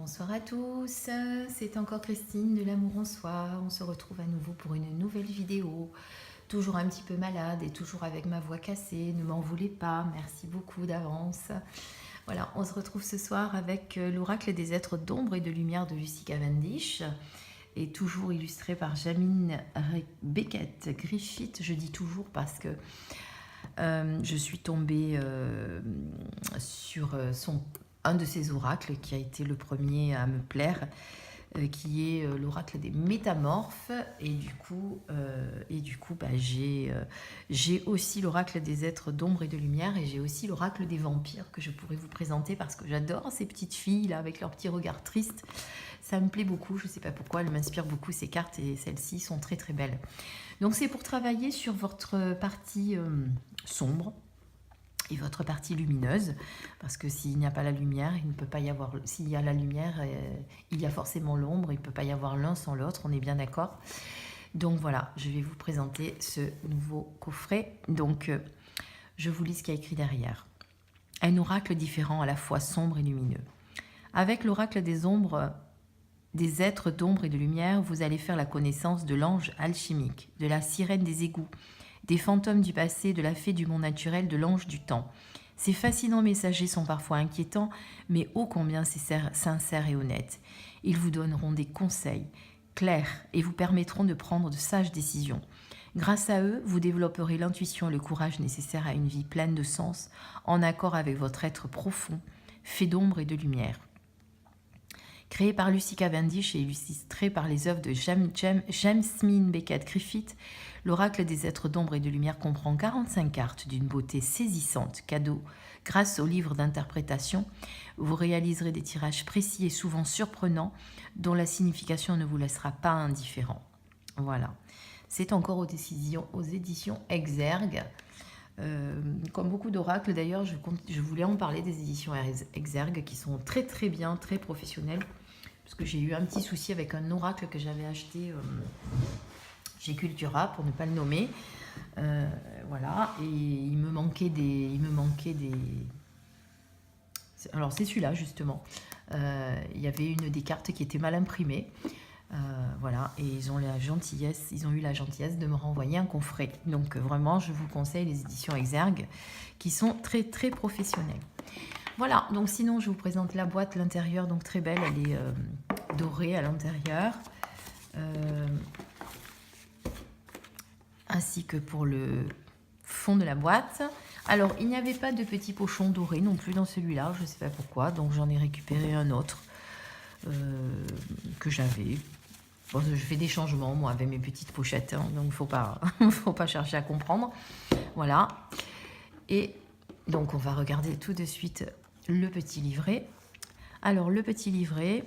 Bonsoir à tous, c'est encore Christine de l'amour en soi. On se retrouve à nouveau pour une nouvelle vidéo. Toujours un petit peu malade et toujours avec ma voix cassée. Ne m'en voulez pas, merci beaucoup d'avance. Voilà, on se retrouve ce soir avec l'oracle des êtres d'ombre et de lumière de Lucy Cavendish. Et toujours illustré par Jamine Beckett Griffith. Je dis toujours parce que je suis tombée sur un de ces oracles qui a été le premier à me plaire, qui est l'oracle des métamorphes. Et du coup, j'ai aussi l'oracle des êtres d'ombre et de lumière, et j'ai aussi l'oracle des vampires que je pourrais vous présenter parce que j'adore ces petites filles là avec leurs petits regards tristes. Ça me plaît beaucoup, je ne sais pas pourquoi, elles m'inspirent beaucoup ces cartes et celles-ci sont très très belles. Donc c'est pour travailler sur votre partie sombre et votre partie lumineuse, parce que s'il n'y a pas la lumière, il ne peut pas y avoir, s'il y a la lumière, il y a forcément l'ombre, il ne peut pas y avoir l'un sans l'autre, on est bien d'accord. Donc voilà, je vais vous présenter ce nouveau coffret. Donc je vous lis ce qu'il y a écrit derrière. Un oracle différent à la fois sombre et lumineux. Avec l'oracle des ombres, des êtres d'ombre et de lumière, vous allez faire la connaissance de l'ange alchimique, de la sirène des égouts, des fantômes du passé, de la fée du monde naturel, de l'ange du temps. Ces fascinants messagers sont parfois inquiétants, mais ô combien sincères et honnêtes. Ils vous donneront des conseils clairs et vous permettront de prendre de sages décisions. Grâce à eux, vous développerez l'intuition et le courage nécessaires à une vie pleine de sens, en accord avec votre être profond, fait d'ombre et de lumière. Créé par Lucy Cavendish et illustré par les œuvres de Jamine Beckett Griffith, l'oracle des êtres d'ombre et de lumière comprend 45 cartes d'une beauté saisissante, cadeau. Grâce au livre d'interprétation, vous réaliserez des tirages précis et souvent surprenants, dont la signification ne vous laissera pas indifférent. Voilà. C'est encore aux éditions Exergue. Comme beaucoup d'oracles d'ailleurs, je voulais en parler des éditions Exergue qui sont très très bien, très professionnelles, parce que j'ai eu un petit souci avec un oracle que j'avais acheté chez Cultura, pour ne pas le nommer. Voilà, et il me manquait des... Alors c'est celui-là justement. Il y avait une des cartes qui était mal imprimée. Voilà, et ils ont eu la gentillesse de me renvoyer un coffret. Donc vraiment, je vous conseille les éditions Exergue qui sont très très professionnelles. Voilà, donc sinon je vous présente la boîte, l'intérieur, donc très belle, elle est dorée à l'intérieur. Ainsi que pour le fond de la boîte. Alors, il n'y avait pas de petit pochon doré non plus dans celui-là, je ne sais pas pourquoi, donc j'en ai récupéré un autre que j'avais. Bon, je fais des changements, moi, avec mes petites pochettes, hein, donc faut pas chercher à comprendre. Voilà. Et donc, on va regarder tout de suite le petit livret. Alors, le petit livret,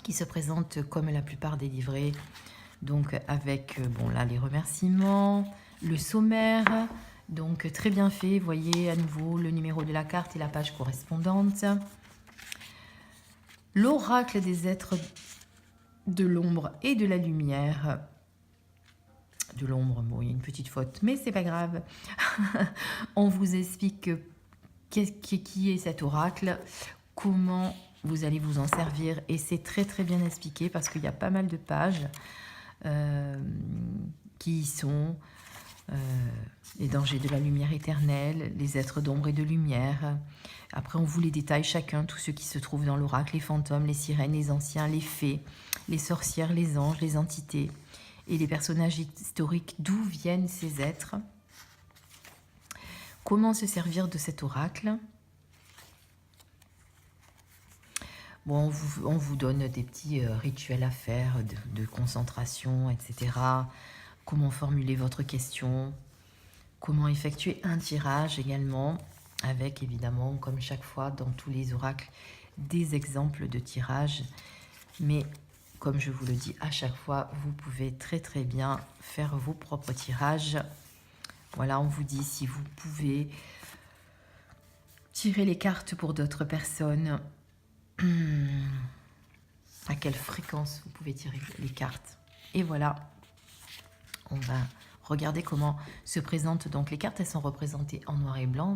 qui se présente comme la plupart des livrets, donc avec, bon là, les remerciements, le sommaire, donc très bien fait, voyez à nouveau le numéro de la carte et la page correspondante. L'oracle des êtres de l'ombre et de la lumière. De l'ombre, bon, il y a une petite faute, mais c'est pas grave. On vous explique qui est cet oracle, comment vous allez vous en servir, et c'est très très bien expliqué parce qu'il y a pas mal de pages qui sont les dangers de la lumière éternelle, les êtres d'ombre et de lumière. Après, on vous les détaille chacun, tous ceux qui se trouvent dans l'oracle, les fantômes, les sirènes, les anciens, les fées, les sorcières, les anges, les entités et les personnages historiques, d'où viennent ces êtres. Comment se servir de cet oracle? Bon, on vous donne des petits rituels à faire, de concentration, etc. Comment formuler votre question, comment effectuer un tirage également, avec évidemment, comme chaque fois dans tous les oracles, des exemples de tirage. Mais comme je vous le dis à chaque fois, vous pouvez très très bien faire vos propres tirages. Voilà, on vous dit si vous pouvez tirer les cartes pour d'autres personnes, à quelle fréquence vous pouvez tirer les cartes. Et voilà, on va regardez comment se présentent donc les cartes. Elles sont représentées en noir et blanc,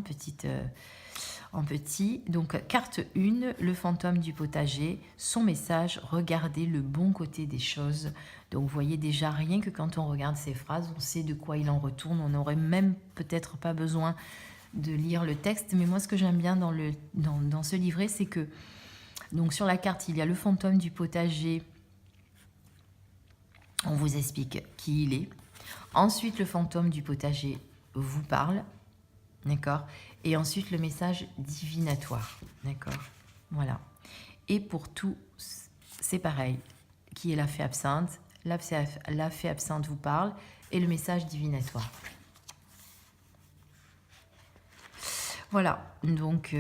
en petit. Donc, carte 1, le fantôme du potager. Son message, regardez le bon côté des choses. Donc, vous voyez déjà, rien que quand on regarde ces phrases, on sait de quoi il en retourne. On n'aurait même peut-être pas besoin de lire le texte. Mais moi, ce que j'aime bien dans ce livret, c'est que donc sur la carte, il y a le fantôme du potager. On vous explique qui il est. Ensuite, le fantôme du potager vous parle. D'accord. Et ensuite, le message divinatoire. D'accord. Voilà. Et pour tout, c'est pareil. Qui est la fée absinthe? La fée absinthe vous parle. Et le message divinatoire. Voilà. Donc,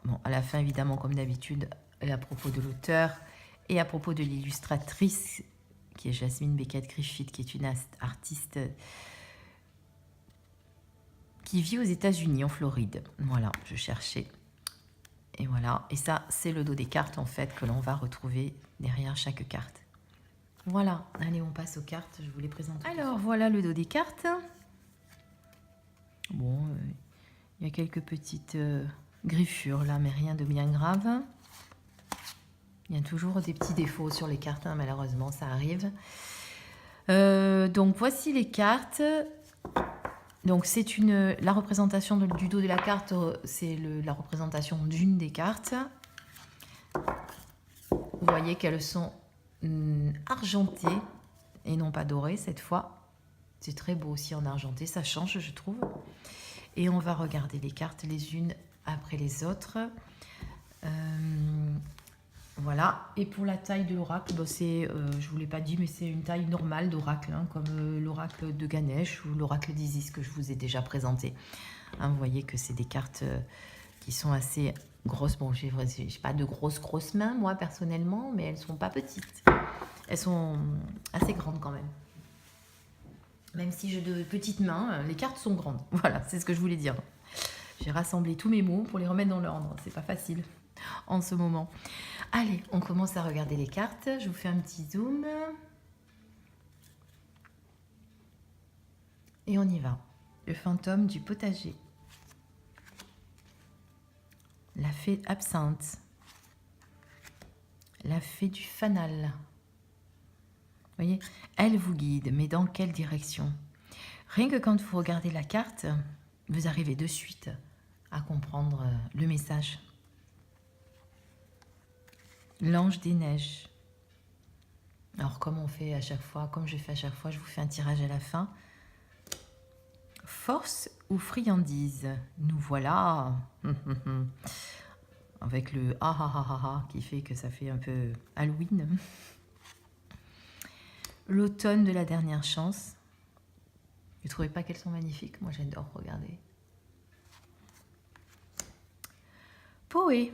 bon, à la fin, évidemment, comme d'habitude, à propos de l'auteur et à propos de l'illustratrice, qui est Jasmine Beckett-Griffith, qui est une artiste qui vit aux États-Unis, en Floride. Voilà, je cherchais. Et voilà. Et ça, c'est le dos des cartes, en fait, que l'on va retrouver derrière chaque carte. Voilà. Allez, on passe aux cartes. Je vous les présente. Alors, voilà le dos des cartes. Bon, il y a quelques petites griffures, là, mais rien de bien grave. Il y a toujours des petits défauts sur les cartes, hein, malheureusement, ça arrive. Donc, voici les cartes. Donc, c'est la représentation du dos de la carte, c'est la représentation d'une des cartes. Vous voyez qu'elles sont argentées et non pas dorées cette fois. C'est très beau aussi en argenté, ça change, je trouve. Et on va regarder les cartes les unes après les autres. Voilà, et pour la taille de l'oracle, bon, je ne vous l'ai pas dit, mais c'est une taille normale d'oracle, hein, comme l'oracle de Ganesh ou l'oracle d'Isis que je vous ai déjà présenté. Hein, vous voyez que c'est des cartes qui sont assez grosses. Bon, j'ai pas de grosses mains, moi, personnellement, mais elles ne sont pas petites. Elles sont assez grandes quand même. Même si j'ai de petites mains, les cartes sont grandes. Voilà, c'est ce que je voulais dire. J'ai rassemblé tous mes mots pour les remettre dans l'ordre. C'est pas facile en ce moment. Allez, on commence à regarder les cartes. Je vous fais un petit zoom. Et on y va. Le fantôme du potager. La fée absinthe. La fée du fanal. Vous voyez, elle vous guide, mais dans quelle direction? Rien que quand vous regardez la carte, vous arrivez de suite à comprendre le message. L'ange des neiges. Alors, comme on fait à chaque fois, comme je fais à chaque fois, je vous fais un tirage à la fin. Force ou friandise? Nous voilà. Avec le ah ah ah ah ah qui fait que ça fait un peu Halloween. L'automne de la dernière chance. Vous ne trouvez pas qu'elles sont magnifiques? Moi, j'adore regarder. Poé.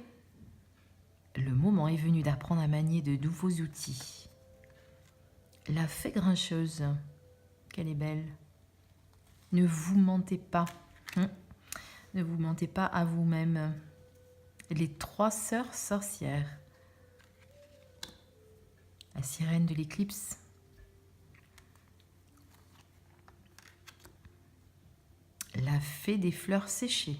Le moment est venu d'apprendre à manier de nouveaux outils. La fée grincheuse. Qu'elle est belle. Ne vous mentez pas. Ne vous mentez pas à vous-même. Les trois sœurs sorcières. La sirène de l'éclipse. La fée des fleurs séchées.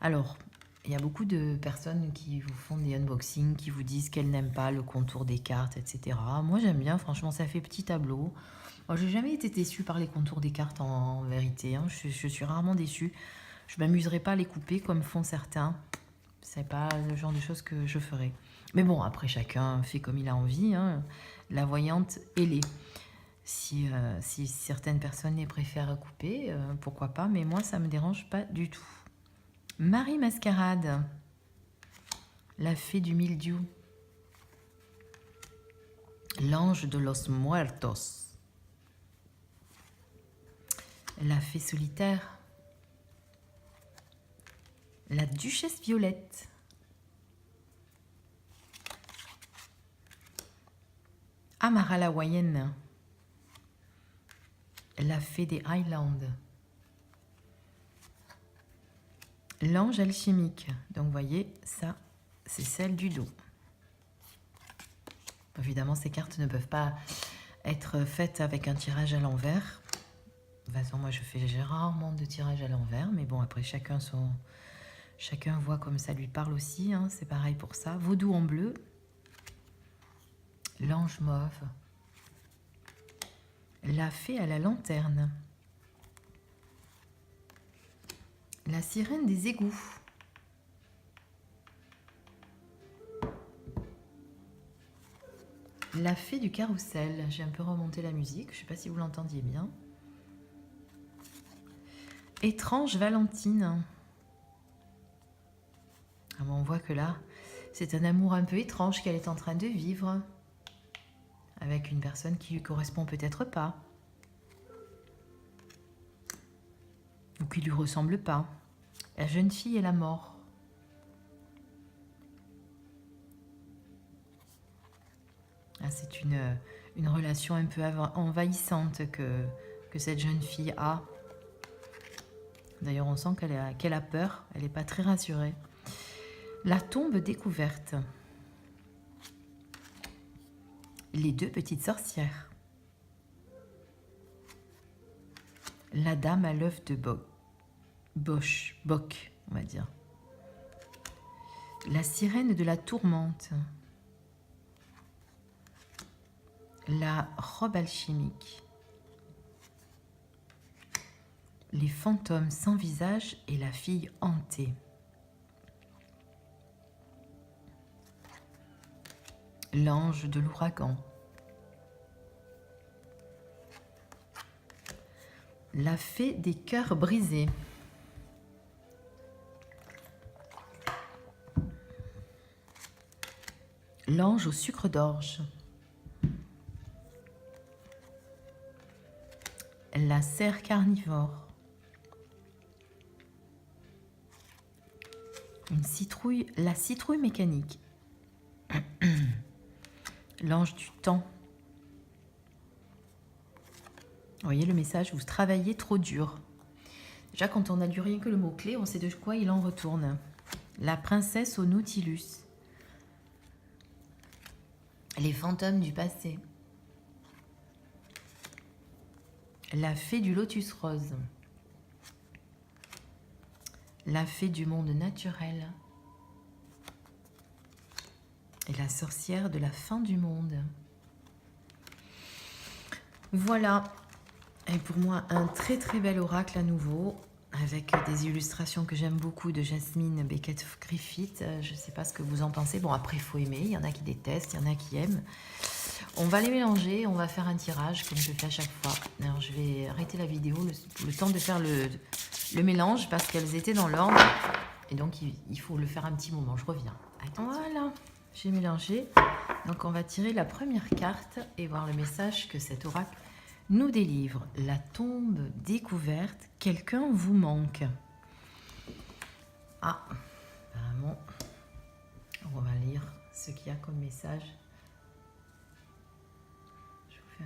Alors, il y a beaucoup de personnes qui vous font des unboxings, qui vous disent qu'elles n'aiment pas le contour des cartes, etc. Moi, j'aime bien, franchement, ça fait petit tableau. Moi, j'ai jamais été déçue par les contours des cartes en vérité. Hein. Je suis rarement déçue. Je m'amuserai pas à les couper comme font certains. C'est pas le genre de choses que je ferais. Mais bon, après, chacun fait comme il a envie. Hein. La voyante, elle est. Si certaines personnes les préfèrent couper, pourquoi pas, mais moi, ça me dérange pas du tout. Marie Mascarade, la fée du mildiou. L'ange de los muertos. La fée solitaire. La duchesse violette. Amara la Wayenne. La fée des Highlands. L'ange alchimique. Donc, vous voyez, ça, c'est celle du dos. Évidemment, ces cartes ne peuvent pas être faite avec un tirage à l'envers. De toute façon, moi je fais rarement de tirage à l'envers, mais bon, après chacun voit comme ça lui parle aussi, hein, c'est pareil pour ça. Vaudou en bleu, l'ange mauve, la fée à la lanterne, la sirène des égouts, la fée du carrousel. J'ai un peu remonté la musique, je ne sais pas si vous l'entendiez bien. Étrange Valentine. Ah bon, on voit que là, c'est un amour un peu étrange qu'elle est en train de vivre avec une personne qui lui correspond peut-être pas ou qui lui ressemble pas. La jeune fille et la mort. Ah, c'est une relation un peu envahissante que cette jeune fille a. D'ailleurs, on sent qu'elle a peur, elle n'est pas très rassurée. La tombe découverte. Les deux petites sorcières. La dame à l'œuf de boc, on va dire. La sirène de la tourmente. La robe alchimique. Les fantômes sans visage et la fille hantée. L'ange de l'ouragan. La fée des cœurs brisés. L'ange au sucre d'orge. La cerf carnivore. La citrouille mécanique. L'ange du temps. Vous voyez le message, vous travaillez trop dur. Déjà, quand on a lu rien que le mot-clé, on sait de quoi il en retourne. La princesse au Nautilus. Les fantômes du passé. La fée du lotus rose. La fée du monde naturel. Et la sorcière de la fin du monde. Voilà. Et pour moi, un très très bel oracle à nouveau, avec des illustrations que j'aime beaucoup de Jasmine Beckett-Griffith. Je ne sais pas ce que vous en pensez. Bon, après, il faut aimer. Il y en a qui détestent, il y en a qui aiment. On va les mélanger, on va faire un tirage, comme je fais à chaque fois. Alors, je vais arrêter la vidéo le temps de faire le mélange, parce qu'elles étaient dans l'ordre. Et donc, il faut le faire un petit moment. Je reviens. Voilà, j'ai mélangé. Donc, on va tirer la première carte et voir le message que cet oracle nous délivre. La tombe découverte, quelqu'un vous manque. Ah, apparemment, on va lire ce qu'il y a comme message. Je vous fais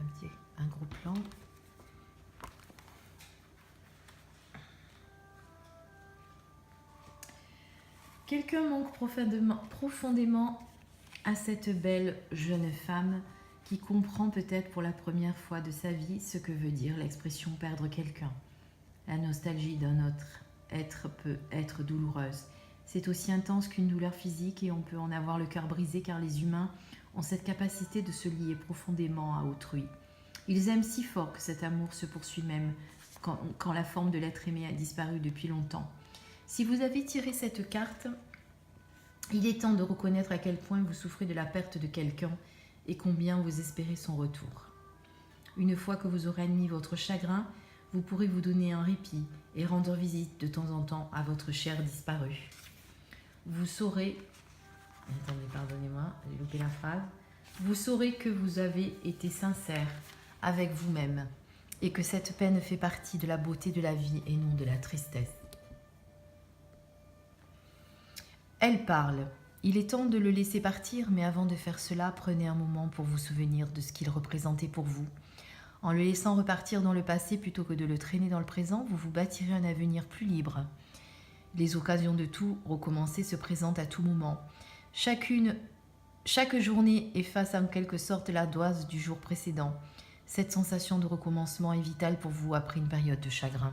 un gros plan. Quelqu'un manque profondément à cette belle jeune femme qui comprend peut-être pour la première fois de sa vie ce que veut dire l'expression perdre quelqu'un. La nostalgie d'un autre être peut être douloureuse. C'est aussi intense qu'une douleur physique et on peut en avoir le cœur brisé car les humains ont cette capacité de se lier profondément à autrui. Ils aiment si fort que cet amour se poursuit même quand la forme de l'être aimé a disparu depuis longtemps. Si vous avez tiré cette carte, il est temps de reconnaître à quel point vous souffrez de la perte de quelqu'un et combien vous espérez son retour. Une fois que vous aurez admis votre chagrin, vous pourrez vous donner un répit et rendre visite de temps en temps à votre chère disparue. Vous saurez... Attendez, pardonnez-moi, j'ai loupé la phrase. Vous saurez que vous avez été sincère avec vous-même et que cette peine fait partie de la beauté de la vie et non de la tristesse. Elle parle. Il est temps de le laisser partir, mais avant de faire cela, prenez un moment pour vous souvenir de ce qu'il représentait pour vous. En le laissant repartir dans le passé plutôt que de le traîner dans le présent, vous vous bâtirez un avenir plus libre. Les occasions de tout recommencer se présentent à tout moment. Chaque journée efface en quelque sorte la doise du jour précédent. Cette sensation de recommencement est vitale pour vous après une période de chagrin.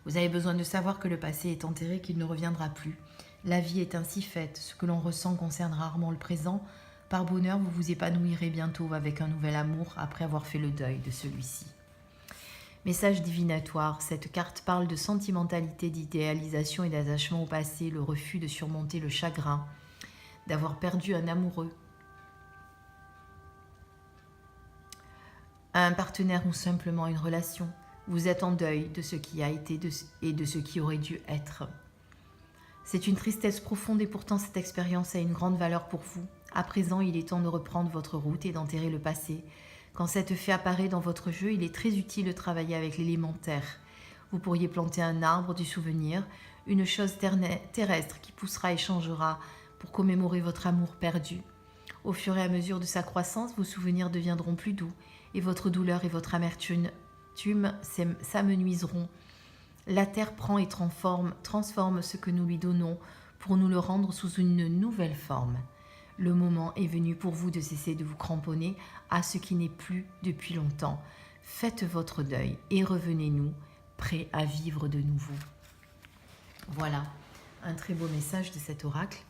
Vous avez besoin de savoir que le passé est enterré, qu'il ne reviendra plus. La vie est ainsi faite. Ce que l'on ressent concerne rarement le présent. Par bonheur, vous vous épanouirez bientôt avec un nouvel amour après avoir fait le deuil de celui-ci. Message divinatoire. Cette carte parle de sentimentalité, d'idéalisation et d'attachement au passé, le refus de surmonter le chagrin, d'avoir perdu un amoureux, un partenaire ou simplement une relation. Vous êtes en deuil de ce qui a été et de ce qui aurait dû être. C'est une tristesse profonde et pourtant cette expérience a une grande valeur pour vous. À présent, il est temps de reprendre votre route et d'enterrer le passé. Quand cette fée apparaît dans votre jeu, il est très utile de travailler avec l'élémentaire. Vous pourriez planter un arbre du souvenir, une chose terrestre qui poussera et changera pour commémorer votre amour perdu. Au fur et à mesure de sa croissance, vos souvenirs deviendront plus doux et votre douleur et votre amertume s'amenuiseront. La terre prend et transforme ce que nous lui donnons pour nous le rendre sous une nouvelle forme. Le moment est venu pour vous de cesser de vous cramponner à ce qui n'est plus depuis longtemps. Faites votre deuil et revenez-nous, prêts à vivre de nouveau. Voilà, un très beau message de cet oracle.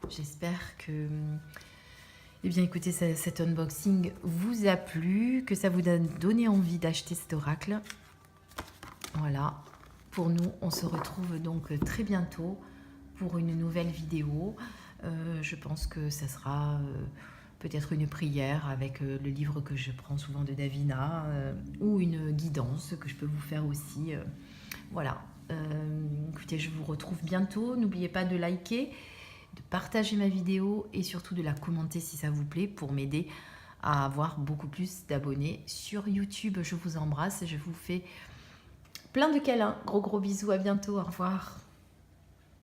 J'espère que... Eh bien écoutez, cet unboxing vous a plu, que ça vous a donné envie d'acheter cet oracle. Voilà, pour nous, on se retrouve donc très bientôt pour une nouvelle vidéo. Je pense que ça sera peut-être une prière avec le livre que je prends souvent de Davina ou une guidance que je peux vous faire aussi. Voilà, écoutez, je vous retrouve bientôt. N'oubliez pas de liker, de partager ma vidéo et surtout de la commenter si ça vous plaît pour m'aider à avoir beaucoup plus d'abonnés sur YouTube. Je vous embrasse et je vous fais plein de câlins. Gros bisous, à bientôt, au revoir.